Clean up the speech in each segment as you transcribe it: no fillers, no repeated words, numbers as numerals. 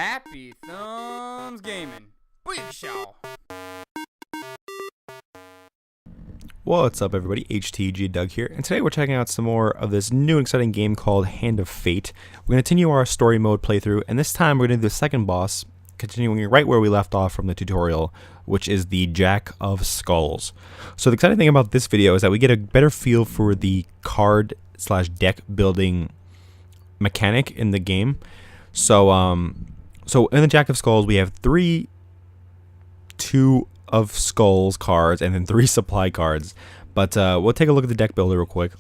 Happy Thumbs Gaming. Big show. What's up, everybody? HTG Doug here, and today we're checking out some more of this new and exciting game called Hand of Fate. We're going to continue our story mode playthrough, and this time we're going to do the second boss, continuing right where we left off from the tutorial, which is the Jack of Skulls. So the exciting thing about this video is that we get a better feel for the card slash deck building mechanic in the game. So in the Jack of Skulls we have two of Skulls cards and then 3 supply cards, but we'll take a look at the deck builder real quick,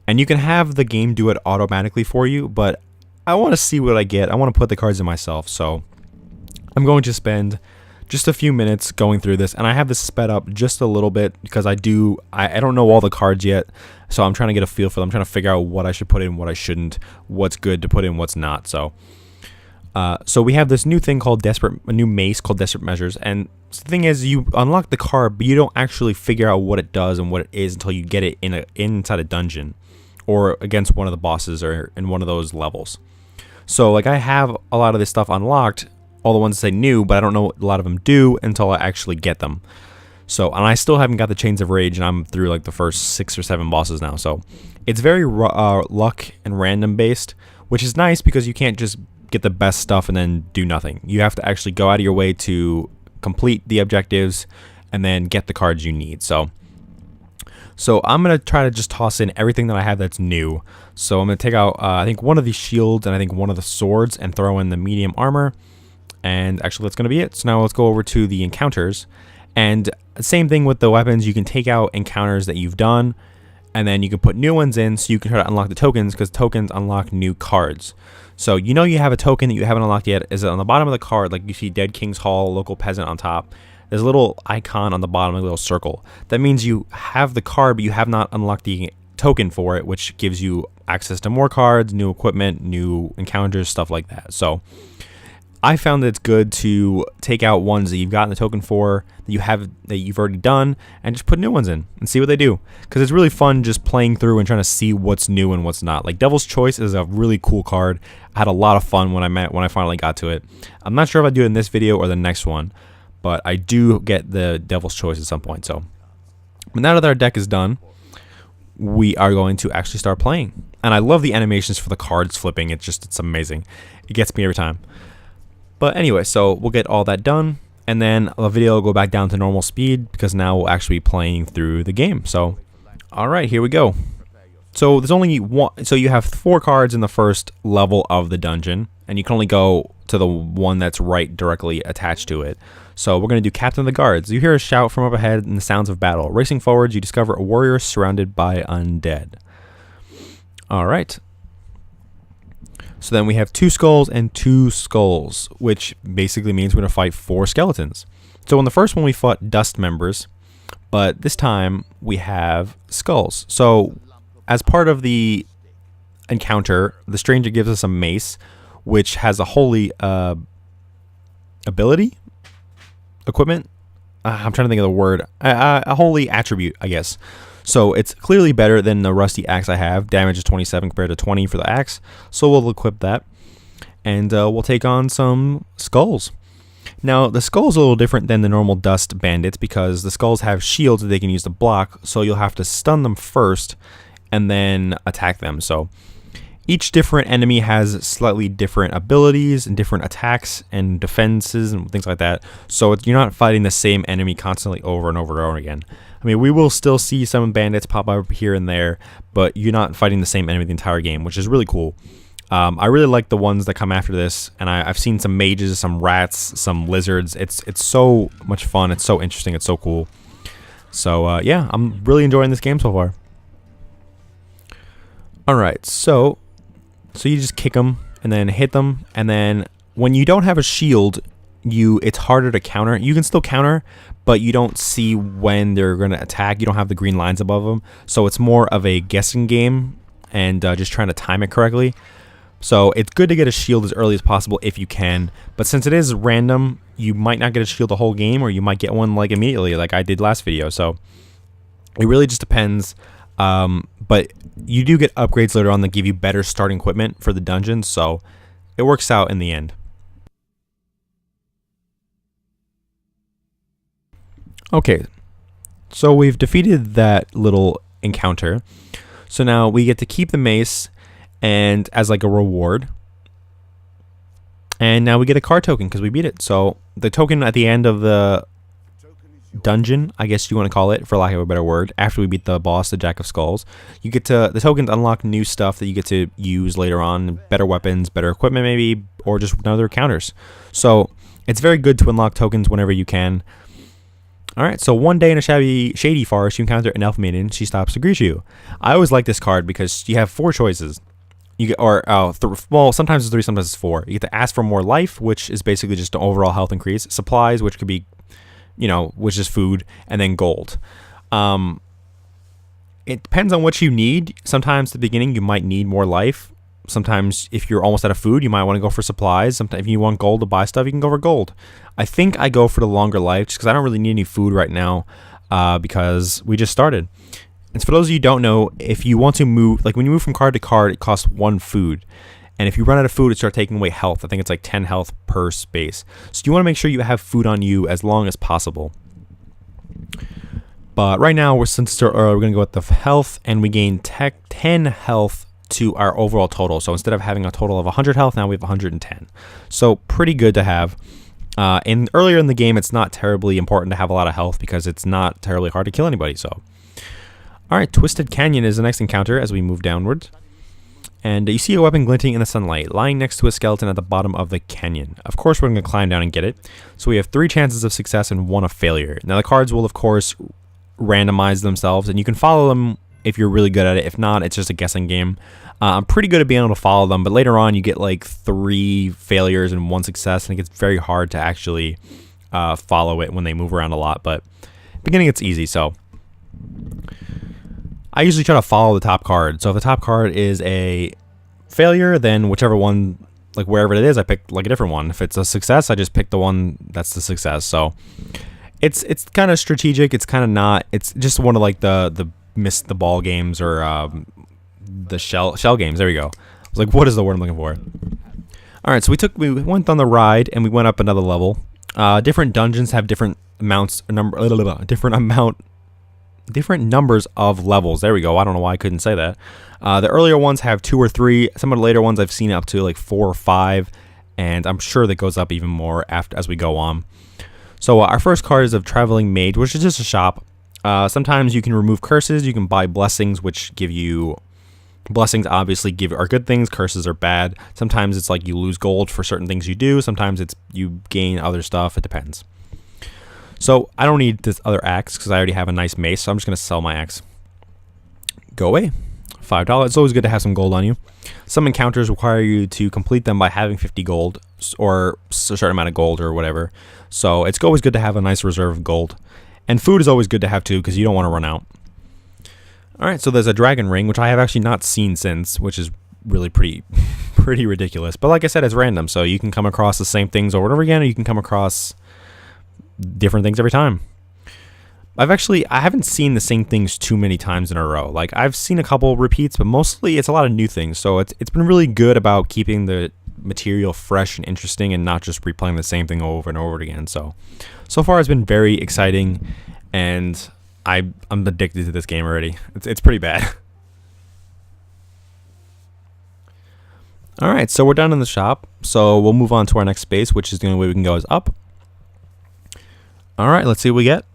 and you can have the game do it automatically for you, but I want to see what I get. I want to put the cards in myself, so I'm going to spend just a few minutes going through this, and I have this sped up just a little bit because I don't know all the cards yet, so I'm trying to get a feel for them. I'm trying to figure out what I should put in, what I shouldn't, what's good to put in, what's not. So we have this new thing called a new mace called Desperate Measures, and the thing is, you unlock the card, but you don't actually figure out what it does and what it is until you get it inside a dungeon or against one of the bosses or in one of those levels. So like I have a lot of this stuff unlocked, all the ones that say new, but I don't know what a lot of them do until I actually get them. So, and I still haven't got the Chains of Rage, and I'm through like the first 6 or 7 bosses now. So it's very luck and random based, which is nice because you can't just get the best stuff and then do nothing. You have to actually go out of your way to complete the objectives and then get the cards you need. So I'm going to try to just toss in everything that I have that's new. So I'm going to take out, I think, one of the shields and I think one of the swords and throw in the medium armor. And actually, that's going to be it. So now let's go over to the encounters. And same thing with the weapons. You can take out encounters that you've done, and then you can put new ones in so you can try to unlock the tokens, because tokens unlock new cards. So you know you have a token that you haven't unlocked yet. Is it on the bottom of the card, like you see Dead King's Hall, local peasant on top. There's a little icon on the bottom, a little circle. That means you have the card, but you have not unlocked the token for it, which gives you access to more cards, new equipment, new encounters, stuff like that. So I found that it's good to take out ones that you've gotten the token for, that you've already done, and just put new ones in and see what they do. Because it's really fun just playing through and trying to see what's new and what's not. Like Devil's Choice is a really cool card. I had a lot of fun when I finally got to it. I'm not sure if I do it in this video or the next one, but I do get the Devil's Choice at some point. So, but now that our deck is done, we are going to actually start playing. And I love the animations for the cards flipping. It's amazing. It gets me every time. But anyway, so we'll get all that done, and then the video will go back down to normal speed because now we'll actually be playing through the game. So, all right, here we go. So there's only one. So you have 4 cards in the first level of the dungeon, and you can only go to the one that's right directly attached to it. So we're going to do Captain of the Guards. You hear a shout from up ahead and the sounds of battle. Racing forwards, you discover a warrior surrounded by undead. All right. So then we have 2 skulls and 2 skulls, which basically means we're going to fight 4 skeletons. So in the first one we fought dust members, but this time we have skulls. So as part of the encounter, the stranger gives us a mace, which has a holy equipment. I'm trying to think of the word. A holy attribute, I guess. So it's clearly better than the rusty axe I have. Damage is 27 compared to 20 for the axe. So we'll equip that. And we'll take on some skulls. Now, the skulls are a little different than the normal dust bandits because the skulls have shields that they can use to block. So you'll have to stun them first and then attack them. So each different enemy has slightly different abilities and different attacks and defenses and things like that. So you're not fighting the same enemy constantly over and over and over again. I mean, we will still see some bandits pop up here and there, but you're not fighting the same enemy the entire game, which is really cool. I really like the ones that come after this, and I've seen some mages, some rats, some lizards. It's so much fun. It's so interesting. It's so cool. So, yeah, I'm really enjoying this game so far. All right, so you just kick them and then hit them, and then when you don't have a shield, it's harder to counter. You can still counter, but you don't see when they're going to attack. You don't have the green lines above them, so it's more of a guessing game and just trying to time it correctly. So it's good to get a shield as early as possible if you can, but since it is random, you might not get a shield the whole game, or you might get one like immediately like I did last video. So it really just depends. But you do get upgrades later on that give you better starting equipment for the dungeons, so it works out in the end. Okay, so we've defeated that little encounter. So now we get to keep the mace and as like a reward. And now we get a card token because we beat it. So the token at the end of the dungeon, I guess you want to call it, for lack of a better word, after we beat the boss, the Jack of Skulls, you get to, the tokens unlock new stuff that you get to use later on, better weapons, better equipment maybe, or just other encounters. So it's very good to unlock tokens whenever you can. Alright, so one day in a shady forest, you encounter an elf maiden. She stops to greet you. I always like this card because you have 4 choices. You get, well, sometimes it's 3, sometimes it's 4. You get to ask for more life, which is basically just an overall health increase. Supplies, which could be, which is food, and then gold. It depends on what you need. Sometimes at the beginning you might need more life. Sometimes if you're almost out of food, you might want to go for supplies. Sometimes if you want gold to buy stuff, you can go for gold. I think I go for the longer life just because I don't really need any food right now because we just started. And so for those of you who don't know, if you want to move, like when you move from card to card, it costs 1 food. And if you run out of food, it starts taking away health. I think it's like 10 health per space. So you want to make sure you have food on you as long as possible. But right now, we're going to go with the health, and we gain 10 health to our overall total. So instead of having a total of 100 health, now we have 110. So pretty good to have. And earlier in the game, it's not terribly important to have a lot of health because it's not terribly hard to kill anybody. So, all right, Twiztid Canyon is the next encounter as we move downwards. And you see a weapon glinting in the sunlight, lying next to a skeleton at the bottom of the canyon. Of course, we're going to climb down and get it. So we have 3 chances of success and 1 of failure. Now, the cards will, of course, randomize themselves, and you can follow them if you're really good at it. If not, it's just a guessing game. I'm pretty good at being able to follow them, but later on, you get like 3 failures and 1 success, and it gets very hard to actually follow it when they move around a lot. But beginning, it's easy, so I usually try to follow the top card. So if the top card is a failure, then whichever one, like wherever it is, I pick like a different one. If it's a success, I just pick the one that's the success. So it's kind of strategic. It's kind of not. It's just one of like the miss the ball games or the shell games. There we go. I was like, what is the word I'm looking for? All right, so we went on the ride and we went up another level. Different dungeons have different amounts, different numbers of levels. There we go. I don't know why I couldn't say that. The earlier ones have 2 or 3. Some of the later ones I've seen up to like 4 or 5, and I'm sure that goes up even more as we go on. So our first card is of Traveling Mage, which is just a shop. Sometimes you can remove curses. You can buy blessings, which give you blessings. Obviously, are good things. Curses are bad. Sometimes it's like you lose gold for certain things you do. Sometimes it's you gain other stuff. It depends. So I don't need this other axe because I already have a nice mace. So I'm just gonna sell my axe. Go away. $5. It's always good to have some gold on you. Some encounters require you to complete them by having 50 gold or a certain amount of gold or whatever. So it's always good to have a nice reserve of gold. And food is always good to have too because you don't want to run out. Alright, so there's a dragon ring, which I have actually not seen since, which is really pretty ridiculous. But like I said, it's random, so you can come across the same things over and over again, or you can come across different things every time. I haven't seen the same things too many times in a row. Like, I've seen a couple repeats, but mostly it's a lot of new things. So it's been really good about keeping the material fresh and interesting and not just replaying the same thing over and over again. So far it's been very exciting, and I'm addicted to this game already. It's pretty bad. Alright, so we're done in the shop. So we'll move on to our next space, which is the only way we can go is up. Alright, let's see what we get.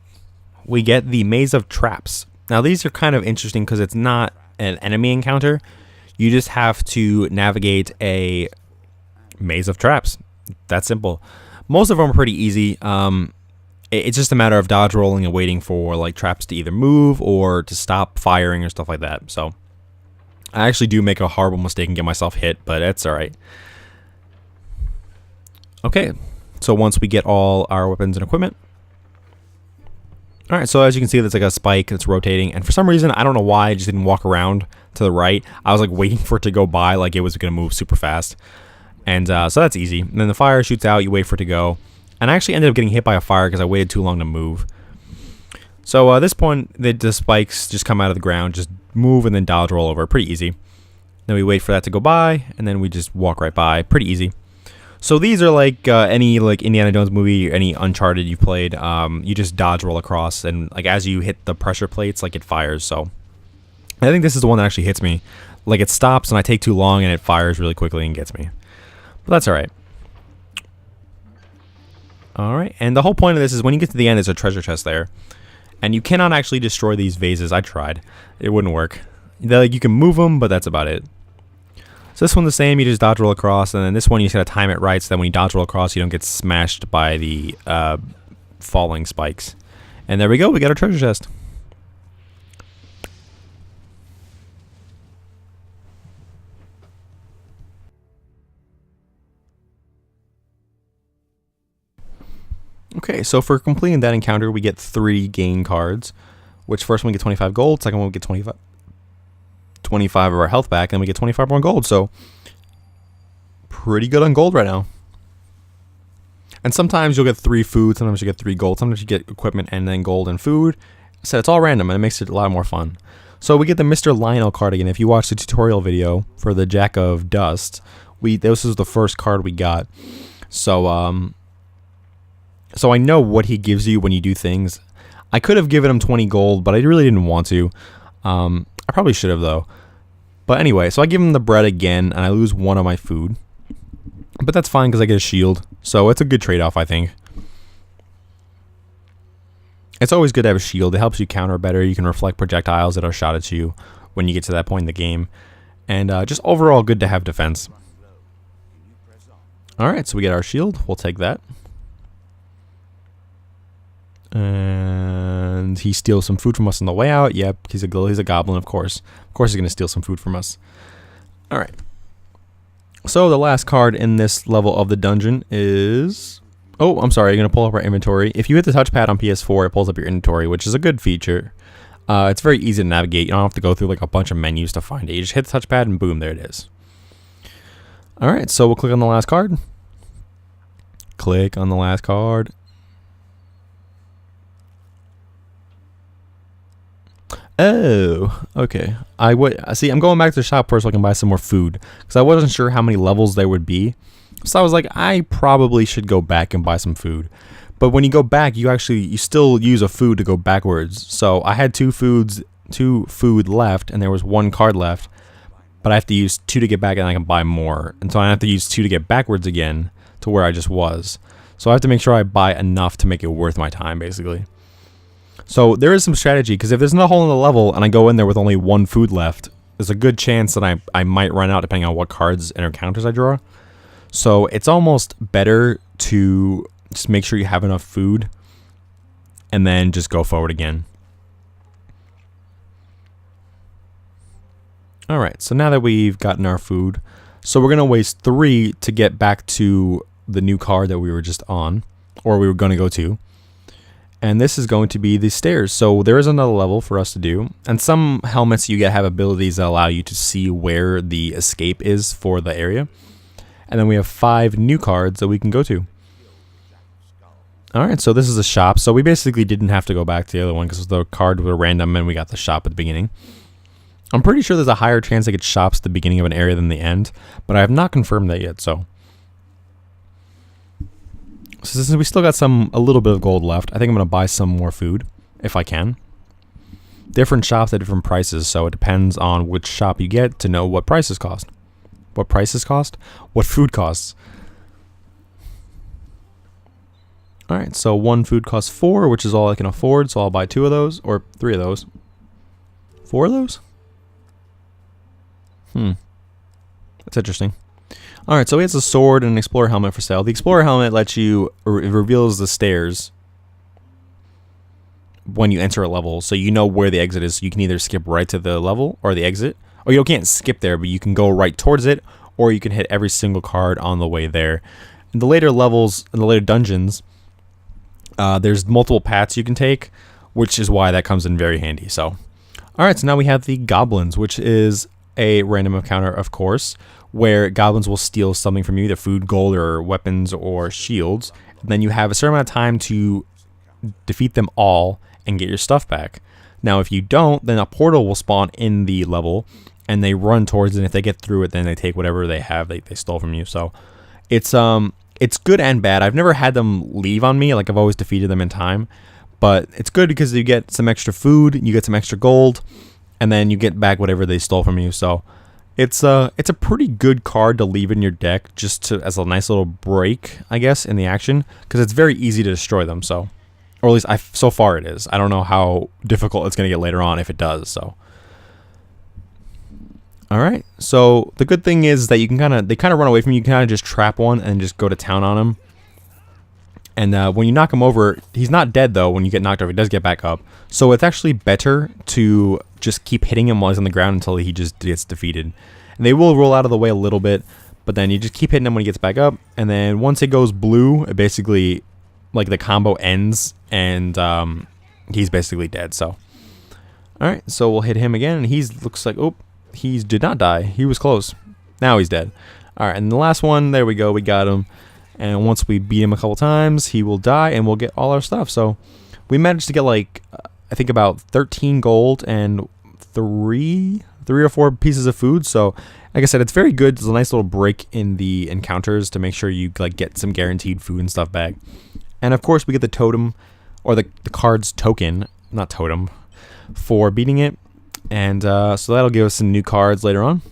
We get the Maze of Traps. Now these are kind of interesting because it's not an enemy encounter. You just have to navigate a maze of traps. That's simple. Most of them are pretty easy. It's just a matter of dodge rolling and waiting for like traps to either move or to stop firing or stuff like that. So I actually do make a horrible mistake and get myself hit, but it's alright. Okay, so once we get all our weapons and equipment. Alright, so as you can see, there's like a spike that's rotating, and for some reason, I don't know why, I just didn't walk around to the right. I was like waiting for it to go by, like it was going to move super fast. And so that's easy. And then the fire shoots out, you wait for it to go. And I actually ended up getting hit by a fire because I waited too long to move. So at this point, the spikes just come out of the ground, just move and then dodge roll over. Pretty easy. Then we wait for that to go by, and then we just walk right by. Pretty easy. So these are like any like Indiana Jones movie, any Uncharted you played. You just dodge roll across, and like as you hit the pressure plates, like it fires. So I think this is the one that actually hits me. Like it stops and I take too long and it fires really quickly and gets me. But that's all right. All right, and the whole point of this is when you get to the end, there's a treasure chest there, and you cannot actually destroy these vases. I tried, it wouldn't work. Like you can move them, but that's about it. So this one's the same, you just dodge roll across, and then this one you just gotta time it right so that when you dodge roll across you don't get smashed by the falling spikes. And there we go, we got our treasure chest. Okay, so for completing that encounter we get 3 gain cards, which first one we get 25 gold, second one we get 25 of our health back, and we get 25 more gold, so pretty good on gold right now. And sometimes you'll get 3 food, sometimes you get 3 gold, sometimes you get equipment and then gold and food. So it's all random and it makes it a lot more fun. So we get the Mr. Lionel card again. If you watch the tutorial video for the Jack of Dust, this was the first card we got. So so I know what he gives you when you do things. I could have given him 20 gold, but I really didn't want to. I probably should have though. But anyway, so I give him the bread again, and I lose 1 of my food. But that's fine because I get a shield. So it's a good trade-off, I think. It's always good to have a shield. It helps you counter better. You can reflect projectiles that are shot at you when you get to that point in the game. And just overall good to have defense. Alright, so we get our shield. We'll take that. And he steals some food from us on the way out. Yep, he's a goblin, of course. Of course he's going to steal some food from us. Alright. So the last card in this level of the dungeon is... Oh, I'm sorry, you're going to pull up our inventory. If you hit the touchpad on PS4, it pulls up your inventory, which is a good feature. It's very easy to navigate. You don't have to go through like a bunch of menus to find it. You just hit the touchpad and boom, there it is. Alright, so we'll click on the last card. Click on the last card. Oh, okay. See, I'm going back to the shop first so I can buy some more food, because I wasn't sure how many levels there would be. So I was like, I probably should go back and buy some food. But when you go back, you still use a food to go backwards. So I had 2 food left, and there was 1 card left. But I have to use 2 to get back, and I can buy more. And so I have to use 2 to get backwards again to where I just was. So I have to make sure I buy enough to make it worth my time, basically. So there is some strategy, because if there's no hole in the level and I go in there with only 1 food left, there's a good chance that I might run out depending on what cards and encounters I draw. So it's almost better to just make sure you have enough food and then just go forward again. Alright, so now that we've gotten our food, so we're going to waste 3 to get back to the new card that we were just on, or we were going to go to. And this is going to be the stairs. So there is another level for us to do. And some helmets you get have abilities that allow you to see where the escape is for the area. And then we have 5 new cards that we can go to. Alright, so this is a shop. So we basically didn't have to go back to the other one because the cards were random and we got the shop at the beginning. I'm pretty sure there's a higher chance I get shops at the beginning of an area than the end. But I have not confirmed that yet, so since we still got a little bit of gold left, I think I'm going to buy some more food, if I can. Different shops at different prices, so it depends on which shop you get to know what prices cost. What prices cost? What food costs. Alright, so 1 food costs 4, which is all I can afford, so I'll buy 2 of those, or 3 of those. 4 of those? That's interesting. Alright, so he has a sword and an explorer helmet for sale. The explorer helmet lets you, it reveals the stairs when you enter a level, so you know where the exit is. So you can either skip right to the level or the exit, or you can't skip there, but you can go right towards it, or you can hit every single card on the way there. In the later levels, in the later dungeons, there's multiple paths you can take, which is why that comes in very handy. So, alright, so now we have the goblins, which is a random encounter, of course, where goblins will steal something from you, either food, gold, or weapons, or shields. And then you have a certain amount of time to defeat them all and get your stuff back. Now, if you don't, then a portal will spawn in the level, and they run towards it, and if they get through it, then they take whatever they have they stole from you. So It's good and bad. I've never had them leave on me. Like, I've always defeated them in time. But it's good because you get some extra food, you get some extra gold, and then you get back whatever they stole from you. So it's a pretty good card to leave in your deck just as a nice little break, I guess, in the action, because it's very easy to destroy them. So, or at least so far it is. I don't know how difficult it's going to get later on if it does. So, all right. So the good thing is that you can they kind of run away from you. You can kind of just trap one and just go to town on him. And when you knock him over, he's not dead, though. When you get knocked over, he does get back up. So it's actually better to just keep hitting him while he's on the ground until he just gets defeated. And they will roll out of the way a little bit, but then you just keep hitting him when he gets back up. And then once it goes blue, it basically, like, the combo ends, and he's basically dead. So, all right, so we'll hit him again, and looks like, oh, he did not die. He was close. Now he's dead. All right, and the last one, there we go. We got him. And once we beat him a couple times, he will die, and we'll get all our stuff. So we managed to get, like, I think about 13 gold and three or four pieces of food. So like I said, it's very good. It's a nice little break in the encounters to make sure you, like, get some guaranteed food and stuff back. And of course we get the totem, or the card's token, not totem, for beating it. And so that'll give us some new cards later on.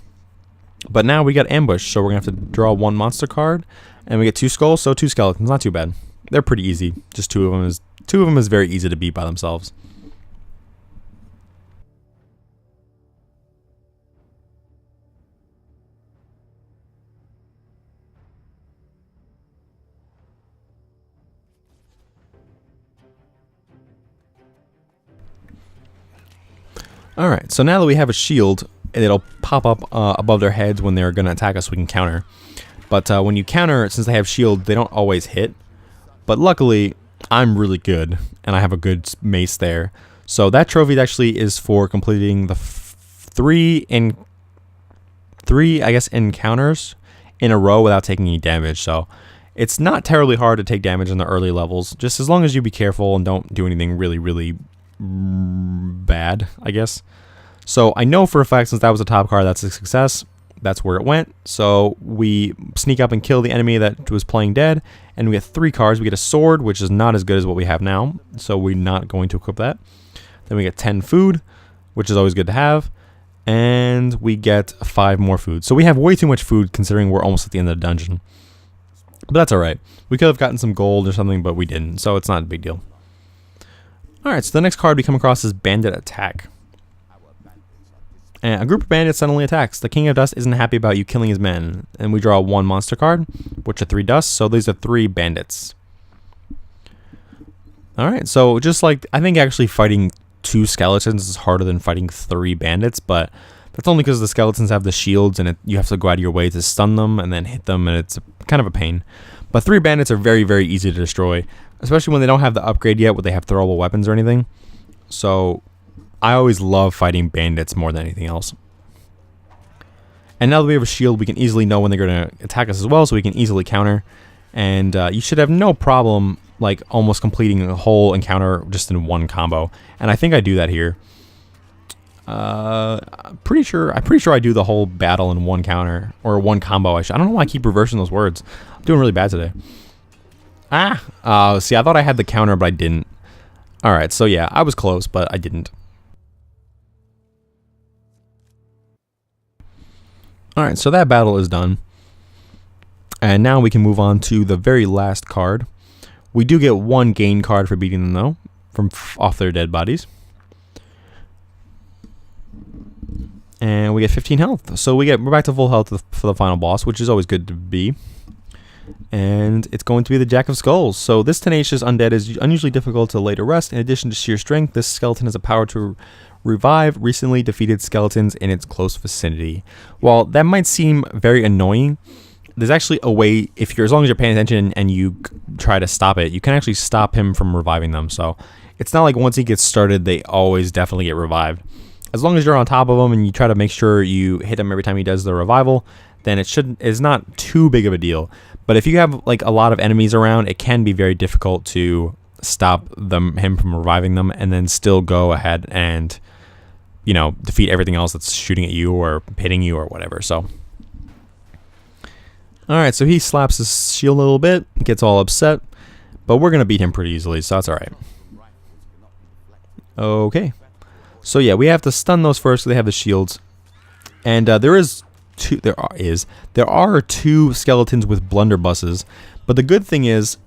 But now we got ambush, so we're gonna have to draw one monster card. And we get 2 skulls, so 2 skeletons. Not too bad. They're pretty easy. Just 2 of them is very easy to beat by themselves. Alright, so now that we have a shield, it'll pop up above their heads when they're going to attack us so we can counter. But when you counter, since they have shield, they don't always hit. But luckily, I'm really good, and I have a good mace there. So that trophy actually is for completing the three encounters in a row without taking any damage. So it's not terribly hard to take damage in the early levels, just as long as you be careful and don't do anything really, really bad, I guess. So I know for a fact, since that was a top card, that's a success. That's where it went. So we sneak up and kill the enemy that was playing dead, and we get 3 cards. We get a sword, which is not as good as what we have now, so we're not going to equip that. Then we get 10 food, which is always good to have, and we get 5 more food. So we have way too much food considering we're almost at the end of the dungeon. But that's alright. We could have gotten some gold or something, but we didn't, so it's not a big deal. Alright, so the next card we come across is Bandit Attack. And a group of bandits suddenly attacks. The King of Dust isn't happy about you killing his men. And we draw 1 monster card, which are 3 dust. So these are 3 bandits. Alright, so just like, I think actually fighting 2 skeletons is harder than fighting 3 bandits. But that's only because the skeletons have the shields and you have to go out of your way to stun them and then hit them. And it's kind of a pain. But 3 bandits are very, very easy to destroy. Especially when they don't have the upgrade yet where they have throwable weapons or anything. So I always love fighting bandits more than anything else. And now that we have a shield, we can easily know when they're going to attack us as well, so we can easily counter. And you should have no problem, like, almost completing the whole encounter just in 1 combo. And I think I do that here. I'm pretty sure I do the whole battle in 1 counter, or 1 combo. I don't know why I keep reversing those words. I'm doing really bad today. See, I thought I had the counter, but I didn't. Alright, so yeah, I was close, but I didn't. Alright, so that battle is done. And now we can move on to the very last card. We do get 1 gain card for beating them, though, from off their dead bodies. And we get 15 health. So we're back to full health for the final boss, which is always good to be. And it's going to be the Jack of Skulls. So this tenacious undead is unusually difficult to lay to rest. In addition to sheer strength, this skeleton has a power to revive recently defeated skeletons in its close vicinity. While that might seem very annoying, there's actually a way, as long as you're paying attention and you try to stop it, you can actually stop him from reviving them. So it's not like once he gets started, they always definitely get revived. As long as you're on top of him and you try to make sure you hit him every time he does the revival, then it's not too big of a deal. But if you have like a lot of enemies around, it can be very difficult to stop him from reviving them and then still go ahead and, you know, defeat everything else that's shooting at you or hitting you or whatever. So, Alright, so he slaps his shield a little bit, gets all upset, but we're going to beat him pretty easily, so that's alright. Okay. So yeah, we have to stun those first, so they have the shields. And there are two skeletons with blunderbusses, but the good thing is,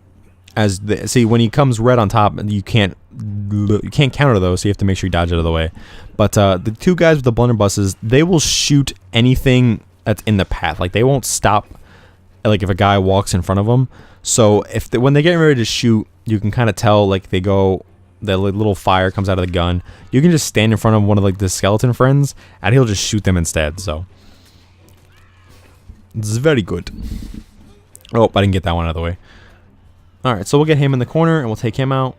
see, when he comes red on top, you can't counter those, so you have to make sure you dodge out of the way. But the two guys with the blunderbusses, they will shoot anything that's in the path. Like, they won't stop, like, if a guy walks in front of them. So when they get ready to shoot, you can kind of tell, like, they go, the little fire comes out of the gun. You can just stand in front of one of, like, the skeleton friends, and he'll just shoot them instead. So it's very good. Oh, I didn't get that one out of the way. Alright, so we'll get him in the corner, and we'll take him out.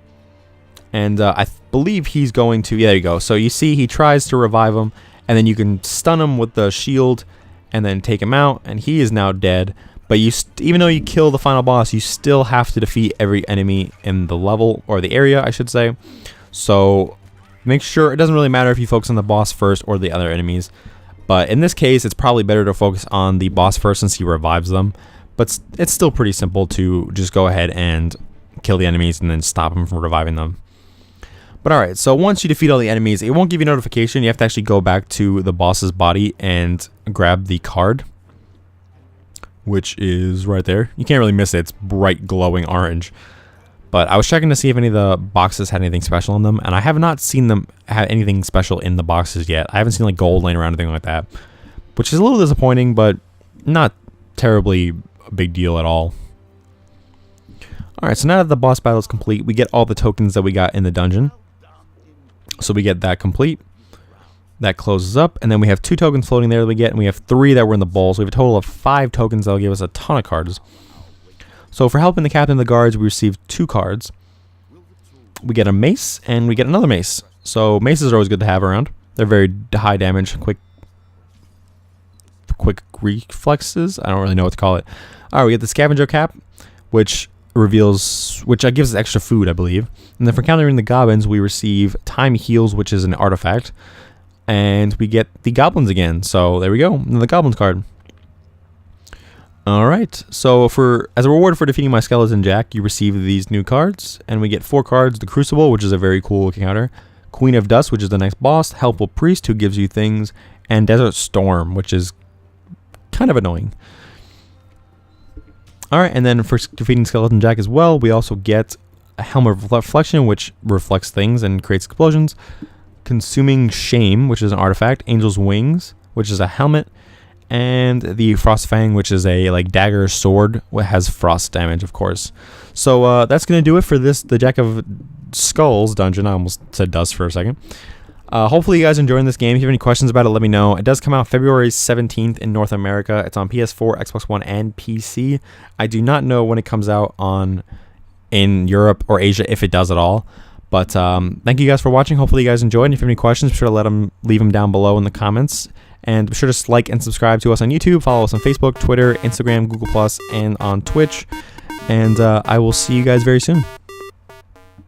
And I believe he's going to... Yeah, there you go. So you see he tries to revive him, and then you can stun him with the shield, and then take him out, and he is now dead. But even though you kill the final boss, you still have to defeat every enemy in the level, or the area, I should say. So make sure... It doesn't really matter if you focus on the boss first or the other enemies. But in this case, it's probably better to focus on the boss first since he revives them. But it's still pretty simple to just go ahead and kill the enemies and then stop them from reviving them. But alright, so once you defeat all the enemies, it won't give you a notification. You have to actually go back to the boss's body and grab the card, which is right there. You can't really miss it. It's bright glowing orange. But I was checking to see if any of the boxes had anything special in them, and I have not seen them have anything special in the boxes yet. I haven't seen like gold laying around or anything like that, which is a little disappointing, but not terribly a big deal at all. Alright, so now that the boss battle is complete, we get all the tokens that we got in the dungeon. So we get that complete. That closes up, and then we have 2 tokens floating there that we get, and we have 3 that were in the bowl. So we have a total of 5 tokens that will give us a ton of cards. So for helping the captain of the guards, we receive 2 cards. We get a mace, and we get another mace. So maces are always good to have around. They're very high damage, quick reflexes. I don't really know what to call it. Alright, we get the scavenger cap, which gives us extra food, I believe. And then for countering the goblins, we receive time heals, which is an artifact. And we get the goblins again. So there we go, the goblins card. Alright, so as a reward for defeating my skeleton Jack, you receive these new cards. And we get 4 cards: the Crucible, which is a very cool looking counter, Queen of Dust, which is the next boss, Helpful Priest, who gives you things, and Desert Storm, which is kind of annoying. Alright, and then for defeating Skeleton Jack as well, we also get a Helm of Reflection, which reflects things and creates explosions. Consuming Shame, which is an artifact. Angel's Wings, which is a helmet. And the Frost Fang, which is a like dagger sword, which has frost damage, of course. So that's going to do it for the Jack of Skulls dungeon. I almost said dust for a second. Hopefully you guys are enjoying this game. If you have any questions about it, let me know. It does come out February 17th in North America. It's on PS4, Xbox One, and PC. I do not know when it comes out in Europe or Asia, if it does at all. But thank you guys for watching. Hopefully you guys enjoyed. And if you have any questions, be sure to leave them down below in the comments. And be sure to like and subscribe to us on YouTube. Follow us on Facebook, Twitter, Instagram, Google+, and on Twitch. And I will see you guys very soon.